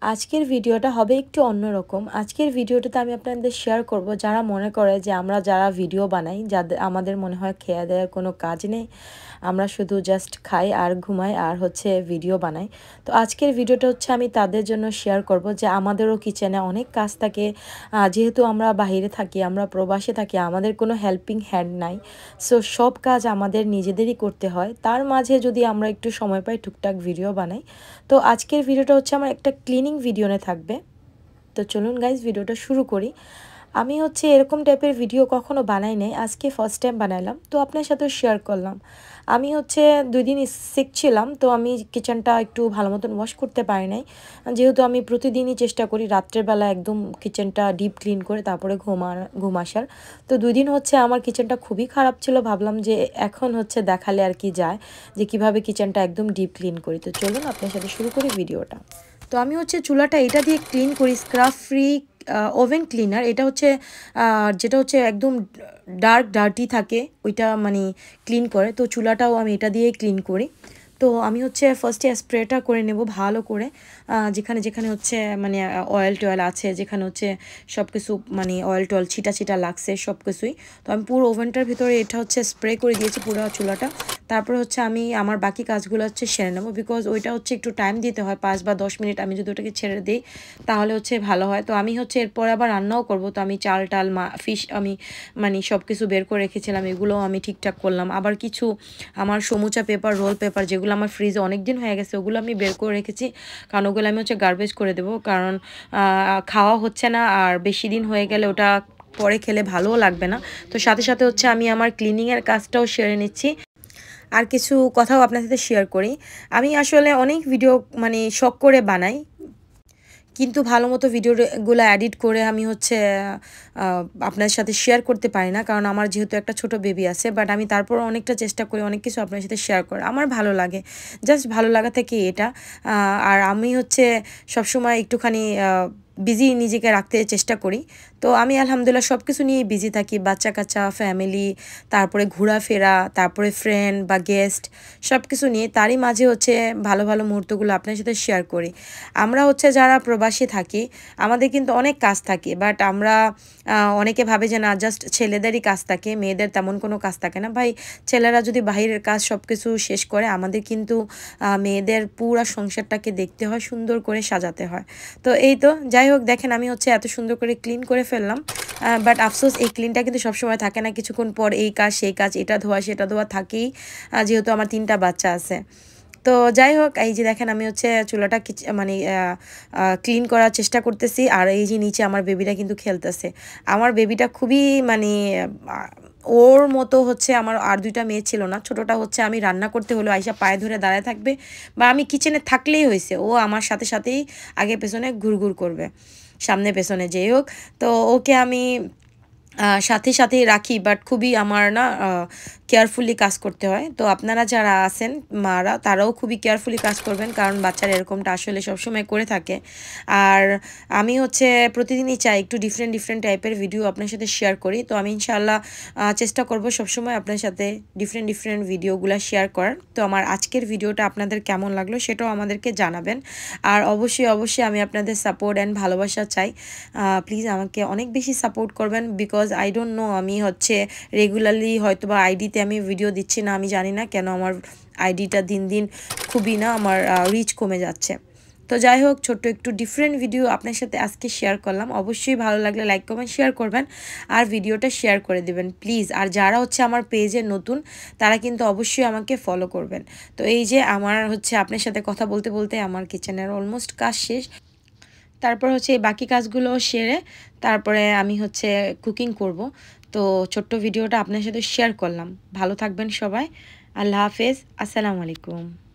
আজকের ভিডিওটা হবে একটু অন্যরকম। আজকের ভিডিওটাতে আমি আপনাদের শেয়ার করব যারা মনে করে যে আমরা যারা ভিডিও বানাই, যাদের আমাদের মনে হয় খেয়া দেওয়ার কোনো কাজ নেই, আমরা শুধু জাস্ট খাই আর ঘুমাই আর হচ্ছে ভিডিও বানাই। তো আজকের ভিডিওটা হচ্ছে আমি তাদের জন্য শেয়ার করব যে আমাদেরও কিচেনে অনেক কাজ থাকে। যেহেতু আমরা বাইরে থাকি, আমরা প্রবাসে থাকি, আমাদের কোনো হেল্পিং হ্যান্ড নাই। সো সব কাজ আমাদের নিজেদেরই করতে হয়। তার মাঝে যদি আমরা একটু সময় পাই টুকটাক ভিডিও বানাই। তো আজকের ভিডিওটা হচ্ছে আমার একটা ক্লিনিং ভিডিও নিয়ে থাকবে। তো চলুন গাইজ ভিডিওটা শুরু করি। আমি হচ্ছে এরকম টাইপের ভিডিও কখনো বানাই নাই, আজকে ফার্স্ট টাইম বানাইলাম, তো আপনার সাথেও শেয়ার করলাম। আমি হচ্ছে 2 দিন শিখছিলাম, তো আমি কিচেনটা একটু ভালো মতন ওয়াশ করতে পারি নাই। যেহেতু আমি প্রতিদিনই চেষ্টা করি রাত্রের বেলা একদম কিচেনটা ডিপ ক্লিন করে তারপরে ঘুম আসার। তো 2 দিন হচ্ছে আমার কিচেনটা খুবই খারাপ ছিল, ভাবলাম যে এখন হচ্ছে দেখালে আর কি যায় যে কিভাবে কিচেনটা একদম ডিপ ক্লিন করি। তো চলুন আপনার সাথে শুরু করি ভিডিওটা। তো আমি হচ্ছে চুলাটা এটা দিয়ে ক্লিন করি, স্ক্রাব ফ্রি ওভেন ক্লিনার। এটা হচ্ছে যেটা হচ্ছে একদম ডার্টি থাকে ওইটা মানে ক্লিন করে। তো চুলাটাও আমি এটা দিয়ে ক্লিন করি। তো আমি হচ্ছে ফার্স্টে স্প্রেটা করে নেব ভালো করে, যেখানে যেখানে হচ্ছে মানে অয়েল টয়েল আছে, যেখানে হচ্ছে সব কিছু মানে অয়েল টয়েল ছিটা ছিটা লাগছে সব কিছুই। তো আমি পুরো ওভেনটার ভিতরে এটা হচ্ছে স্প্রে করে দিয়েছি পুরো চুলাটা। তারপরে হচ্ছে আমি আমার বাকি কাজগুলো হচ্ছে সেরে নেবো, বিকজ ওইটা হচ্ছে একটু টাইম দিতে হয়, 5 বা 10 মিনিট আমি যদি ওটাকে ছেড়ে দিই তাহলে হচ্ছে ভালো হয়। তো আমি হচ্ছে এরপর আবার রান্নাও করব। তো আমি চাল টাল ফিশ আমি মানে সব কিছু বের করে রেখেছিলাম, এগুলোও আমি ঠিকঠাক করলাম। আবার কিছু আমার সমুচা পেপার, রোল পেপার যেগুলো আমার ফ্রিজে অনেক দিন হয়ে গেছে ওগুলো আমি বের করে রেখেছি, কারণ ওগুলো আমি হচ্ছে গার্বেজ করে দেবো, কারণ খাওয়া হচ্ছে না আর বেশি দিন হয়ে গেলে ওটা পরে খেলে ভালোও লাগবে না। তো সাথে সাথে হচ্ছে আমি আমার ক্লিনিংয়ের কাজটাও সেরে নিচ্ছি। আর কিছু কথাও আপনার সাথে শেয়ার করি। আমি আসলে অনেক ভিডিও মানে শখ করে বানাই, কিন্তু ভালো মতো ভিডিওগুলো এডিট করে আমি হচ্ছে আপনার সাথে শেয়ার করতে পারি না, কারণ আমার যেহেতু একটা ছোট বেবি আছে। বাট আমি তারপর অনেকটা চেষ্টা করি অনেক কিছু আপনার সাথে শেয়ার করা, আমার ভালো লাগে, জাস্ট ভালো লাগা থেকে এটা। আর আমি হচ্ছে সবসময় একটুখানি বিজি নিজেকে রাখতে চেষ্টা করি। তো আমি আলহামদুলিল্লাহ সব কিছু নিয়েই বিজি থাকি, বাচ্চা কাচ্চা, ফ্যামিলি, তারপরে ঘোরাফেরা, তারপরে ফ্রেন্ড বা গেস্ট, সব কিছু নিয়ে তারই মাঝে হচ্ছে ভালো ভালো মুহূর্তগুলো আপনার সাথে শেয়ার করি। আমরা হচ্ছে যারা প্রবাসী থাকি আমাদের কিন্তু অনেক কাজ থাকে, বাট আমরা অনেকে ভাবে যে না জাস্ট ছেলেদেরই কাজ থাকে, মেয়েদের তেমন কোনো কাজ থাকে না। ভাই, ছেলেরা যদি বাহিরের কাজ সব কিছু শেষ করে, আমাদের কিন্তু মেয়েদের পুরা সংসারটাকে দেখতে হয়, সুন্দর করে সাজাতে হয়। তো এই তো যাই হোক, দেখেন আমি হচ্ছে এত সুন্দর করে ক্লিন করে ফেললাম। বাট আফসোস এই ক্লিনটা কিন্তু সবসময় থাকে না, কিছুক্ষণ পর এই কাজ সেই কাজ, এটা ধোয়া সেটা ধোয়া থাকেই, যেহেতু আমার 3টা বাচ্চা আছে। তো যাই হোক, এই যে দেখেন আমি হচ্ছে চুলাটা মানে ক্লিন করার চেষ্টা করতেছি, আর এই যে নিচে আমার বেবিটা কিন্তু খেলতেছে। আমার বেবিটা খুবই মানে ওর মতো হচ্ছে, আমার আর 2টা মেয়ে ছিল না, ছোটোটা হচ্ছে আমি রান্না করতে হলেও আইসা পায়ে ধরে দাঁড়ায় থাকবে, বা আমি কিচেনে থাকলেই হয়েছে ও আমার সাথে সাথেই আগে পেছনে ঘুরঘুর করবে, সামনে পেছনে যেই হোক। তো ওকে আমি সাথে সাথেই রাখি, বাট খুবই আমার না কেয়ারফুলি কাজ করতে হয়। তো আপনারা যারা আছেন মারা, তারাও খুবই কেয়ারফুলি কাজ করবেন, কারণ বাচ্চারা এরকমটা আসলে সবসময় করে থাকে। আর আমি হচ্ছে প্রতিদিনই চাই একটু ডিফারেন্ট ডিফারেন্ট টাইপের ভিডিও আপনার সাথে শেয়ার করি। তো আমি ইনশাআল্লাহ চেষ্টা করব সবসময় আপনার সাথে ডিফারেন্ট ডিফারেন্ট ভিডিওগুলো শেয়ার করার। তো আমার আজকের ভিডিওটা আপনাদের কেমন লাগলো সেটাও আমাদেরকে জানাবেন। আর অবশ্যই অবশ্যই আমি আপনাদের সাপোর্ট অ্যান্ড ভালোবাসা চাই। প্লিজ আমাকে অনেক বেশি সাপোর্ট করবেন, বিকজ আই ডোন্ট নো, আমি হচ্ছে রেগুলারলি হয়তো বা আইডিতে আমি ভিডিও দিচ্ছি না, আমি জানি না কেন আমার আইডিটা দিন দিন খুবই না আমার রিচ কমে যাচ্ছে। তো যাই হোক, ছোট্ট একটু ডিফারেন্ট ভিডিও আপনার সাথে আজকে শেয়ার করলাম। অবশ্যই ভালো লাগলে লাইক কমেন্ট শেয়ার করবেন আর ভিডিওটা শেয়ার করে দেবেন প্লিজ। আর যারা হচ্ছে আমার পেজে নতুন তারা কিন্তু অবশ্যই আমাকে ফলো করবেন। তো এই যে আমার হচ্ছে আপনার সাথে কথা বলতে বলতে আমার কিচেনের অলমোস্ট কাজ শেষ। তারপর হচ্ছে এই বাকি কাজগুলো সেরে তারপরে আমি হচ্ছে কুকিং করব। তো ছোট্ট ভিডিওটা আপনার সাথে শেয়ার করলাম। ভালো থাকবেন সবাই। আল্লাহ হাফেজ। আসসালামু আলাইকুম।